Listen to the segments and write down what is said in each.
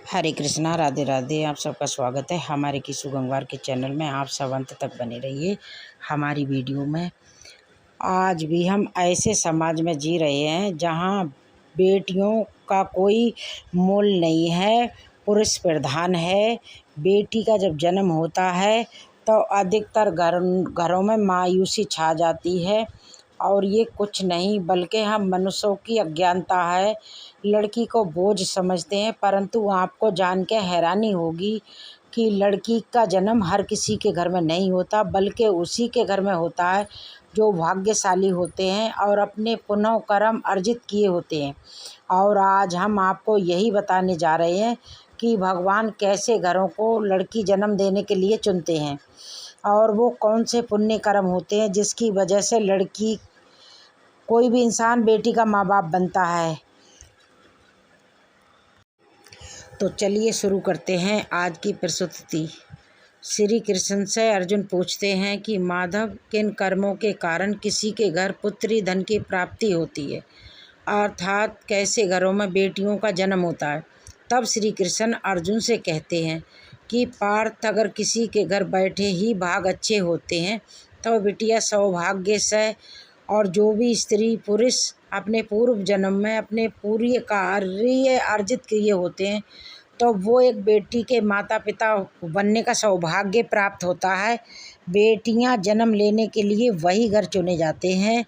हरे कृष्णा, राधे राधे। आप सबका स्वागत है हमारे किशु गंगवार के चैनल में। आप सब अंत तक बने रहिए हमारी वीडियो में। आज भी हम ऐसे समाज में जी रहे हैं जहां बेटियों का कोई मोल नहीं है, पुरुष प्रधान है। बेटी का जब जन्म होता है तो अधिकतर घरों में मायूसी छा जाती है और ये कुछ नहीं बल्कि हम मनुष्यों की अज्ञानता है। लड़की को बोझ समझते हैं, परंतु आपको जान के हैरानी होगी कि लड़की का जन्म हर किसी के घर में नहीं होता, बल्कि उसी के घर में होता है जो भाग्यशाली होते हैं और अपने पुण्य कर्म अर्जित किए होते हैं। और आज हम आपको यही बताने जा रहे हैं कि भगवान कैसे घरों को लड़की जन्म देने के लिए चुनते हैं और वो कौन से पुण्य कर्म होते हैं जिसकी वजह से लड़की कोई भी इंसान बेटी का माँ बाप बनता है। तो चलिए शुरू करते हैं आज की प्रस्तुति। श्री कृष्ण से अर्जुन पूछते हैं कि माधव, किन कर्मों के कारण किसी के घर पुत्री धन की प्राप्ति होती है, अर्थात कैसे घरों में बेटियों का जन्म होता है। तब श्री कृष्ण अर्जुन से कहते हैं कि पार्थ, अगर किसी के घर बैठे ही भाग अच्छे होते हैं तो बिटिया सौभाग्य से, और जो भी स्त्री पुरुष अपने पूर्व जन्म में अपने पूरे कार्य अर्जित किए होते हैं तो वो एक बेटी के माता पिता बनने का सौभाग्य प्राप्त होता है। बेटियां जन्म लेने के लिए वही घर चुने जाते हैं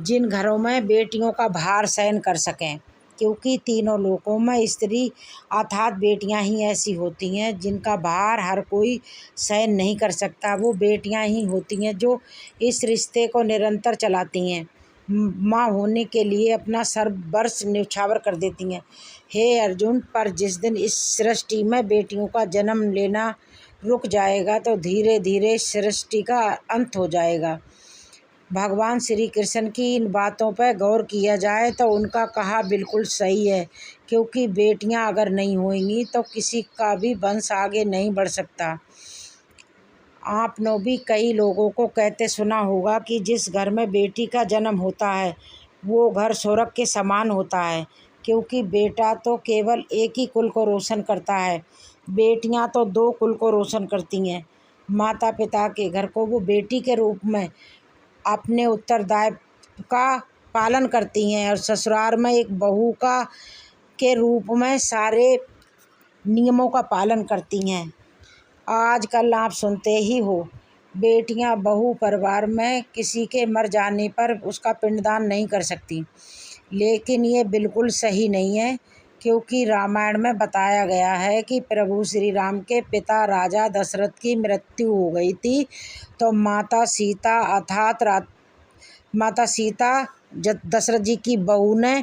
जिन घरों में बेटियों का भार सहन कर सकें, क्योंकि तीनों लोकों में स्त्री अर्थात बेटियां ही ऐसी होती हैं जिनका भार हर कोई सहन नहीं कर सकता। वो बेटियां ही होती हैं जो इस रिश्ते को निरंतर चलाती हैं, माँ होने के लिए अपना सर्वस्व न्यौछावर कर देती हैं। हे अर्जुन, पर जिस दिन इस सृष्टि में बेटियों का जन्म लेना रुक जाएगा तो धीरे धीरे सृष्टि का अंत हो जाएगा। भगवान श्री कृष्ण की इन बातों पर गौर किया जाए तो उनका कहा बिल्कुल सही है, क्योंकि बेटियां अगर नहीं होंगी तो किसी का भी वंश आगे नहीं बढ़ सकता। आपने भी कई लोगों को कहते सुना होगा कि जिस घर में बेटी का जन्म होता है वो घर स्वर्ग के समान होता है, क्योंकि बेटा तो केवल एक ही कुल को रोशन करता है, बेटियां तो दो कुल को रोशन करती हैं। माता पिता के घर को वो बेटी के रूप में अपने उत्तरदायित्व का पालन करती हैं और ससुराल में एक बहू का के रूप में सारे नियमों का पालन करती हैं। आजकल आप सुनते ही हो, बेटियां बहू परिवार में किसी के मर जाने पर उसका पिंडदान नहीं कर सकती, लेकिन ये बिल्कुल सही नहीं है, क्योंकि रामायण में बताया गया है कि प्रभु श्री राम के पिता राजा दशरथ की मृत्यु हो गई थी तो माता सीता दशरथ जी की बहू ने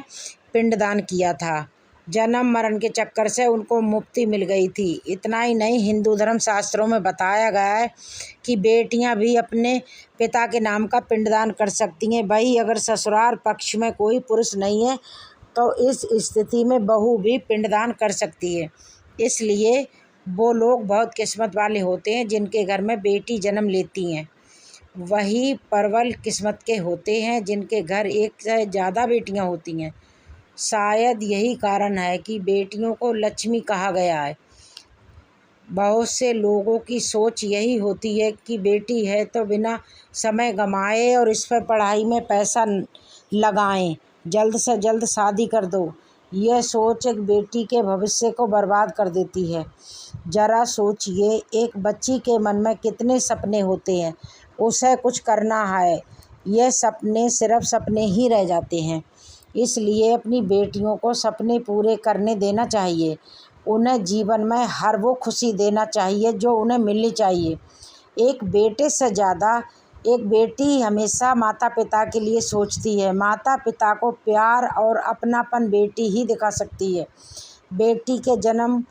पिंडदान किया था। जन्म मरण के चक्कर से उनको मुक्ति मिल गई थी। इतना ही नहीं, हिंदू धर्म शास्त्रों में बताया गया है कि बेटियां भी अपने पिता के नाम का पिंडदान कर सकती हैं। भाई, अगर ससुराल पक्ष में कोई पुरुष नहीं है तो इस स्थिति में बहू भी पिंडदान कर सकती है। इसलिए वो लोग बहुत किस्मत वाले होते हैं जिनके घर में बेटी जन्म लेती हैं। वही प्रबल किस्मत के होते हैं जिनके घर एक से ज़्यादा बेटियां होती हैं। शायद यही कारण है कि बेटियों को लक्ष्मी कहा गया है। बहुत से लोगों की सोच यही होती है कि बेटी है तो बिना समय गंवाए और इस पर पढ़ाई में पैसा लगाएं, जल्द से जल्द शादी कर दो। यह सोच एक बेटी के भविष्य को बर्बाद कर देती है। ज़रा सोचिए, एक बच्ची के मन में कितने सपने होते हैं, उसे कुछ करना है, यह सपने सिर्फ सपने ही रह जाते हैं। इसलिए अपनी बेटियों को सपने पूरे करने देना चाहिए। उन्हें जीवन में हर वो खुशी देना चाहिए जो उन्हें मिलनी चाहिए। एक बेटे से ज़्यादा एक बेटी हमेशा माता पिता के लिए सोचती है। माता पिता को प्यार और अपनापन बेटी ही दिखा सकती है। बेटी के जन्म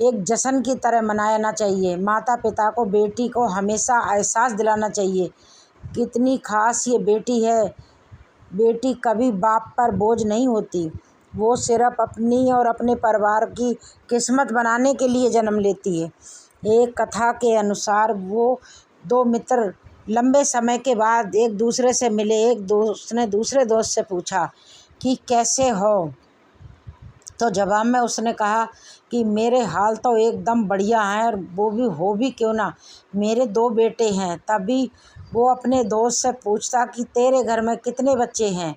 एक जश्न की तरह मनाना चाहिए। माता पिता को बेटी को हमेशा एहसास दिलाना चाहिए कितनी खास ये बेटी है। बेटी कभी बाप पर बोझ नहीं होती, वो सिर्फ अपनी और अपने परिवार की किस्मत बनाने के लिए जन्म लेती है। एक कथा के अनुसार वो दो मित्र लंबे समय के बाद एक दूसरे से मिले। एक दोस्त ने दूसरे दोस्त से पूछा कि कैसे हो, तो जवाब में उसने कहा कि मेरे हाल तो एकदम बढ़िया हैं, और वो भी हो भी क्यों ना, मेरे 2 बेटे हैं। तभी वो अपने दोस्त से पूछता कि तेरे घर में कितने बच्चे हैं।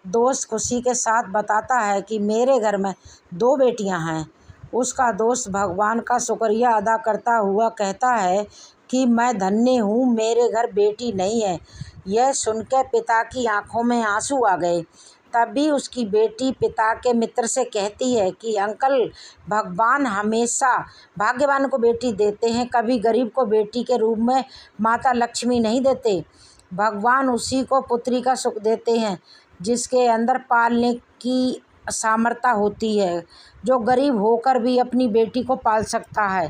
दोस्त खुशी के साथ बताता है कि मेरे घर में 2 बेटियां हैं। उसका दोस्त भगवान का शुक्रिया अदा करता हुआ कहता है कि मैं धन्य हूँ, मेरे घर बेटी नहीं है। यह सुनकर पिता की आंखों में आंसू आ गए। तभी उसकी बेटी पिता के मित्र से कहती है कि अंकल, भगवान हमेशा भाग्यवान को बेटी देते हैं, कभी गरीब को बेटी के रूप में माता लक्ष्मी नहीं देते। भगवान उसी को पुत्री का सुख देते हैं जिसके अंदर पालने की सामर्थ्य होती है, जो गरीब होकर भी अपनी बेटी को पाल सकता है।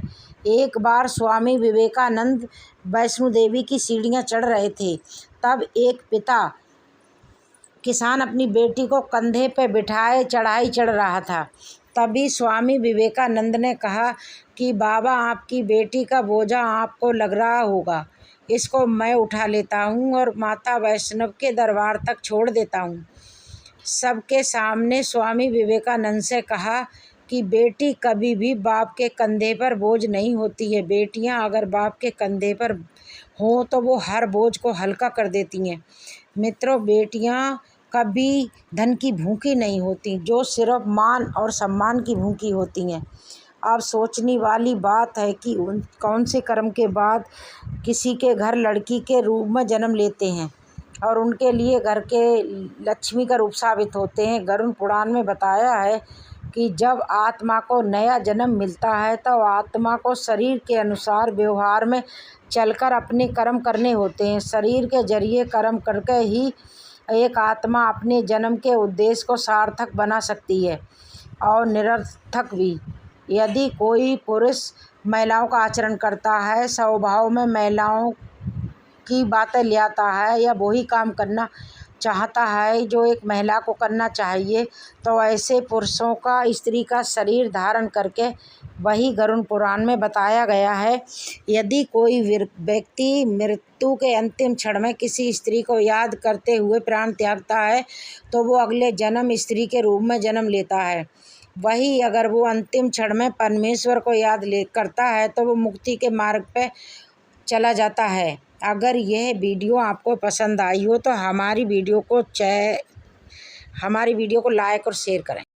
एक बार स्वामी विवेकानंद वैष्णो देवी की सीढ़ियाँ चढ़ रहे थे। तब एक पिता किसान अपनी बेटी को कंधे पर बिठाए चढ़ाई चढ़ रहा था। तभी स्वामी विवेकानंद ने कहा कि बाबा, आपकी बेटी का बोझा आपको लग रहा होगा, इसको मैं उठा लेता हूँ और माता वैष्णव के दरबार तक छोड़ देता हूँ। सबके सामने स्वामी विवेकानंद से कहा कि बेटी कभी भी बाप के कंधे पर बोझ नहीं होती है। बेटियां अगर बाप के कंधे पर हों तो वो हर बोझ को हल्का कर देती हैं। मित्रों, बेटियां कभी धन की भूखी नहीं होती, जो सिर्फ मान और सम्मान की भूखी होती हैं। अब सोचने वाली बात है कि कौन से कर्म के बाद किसी के घर लड़की के रूप में जन्म लेते हैं और उनके लिए घर के लक्ष्मी का रूप साबित होते हैं। गरुड़ पुराण में बताया है कि जब आत्मा को नया जन्म मिलता है तो आत्मा को शरीर के अनुसार व्यवहार में चलकर अपने कर्म करने होते हैं। शरीर के जरिए कर्म करके ही एक आत्मा अपने जन्म के उद्देश्य को सार्थक बना सकती है और निरर्थक भी। यदि कोई पुरुष महिलाओं का आचरण करता है, स्वभाव में महिलाओं की बातें ले आता है या वही काम करना चाहता है जो एक महिला को करना चाहिए, तो ऐसे पुरुषों का स्त्री का शरीर धारण करके वही गरुड़ पुराण में बताया गया है। यदि कोई व्यक्ति मृत्यु के अंतिम क्षण में किसी स्त्री को याद करते हुए प्राण त्यागता है तो वो अगले जन्म स्त्री के रूप में जन्म लेता है। वही अगर वो अंतिम क्षण में परमेश्वर को याद करता है तो वो मुक्ति के मार्ग पे चला जाता है। अगर यह वीडियो आपको पसंद आई हो तो हमारी वीडियो को लाइक और शेयर करें।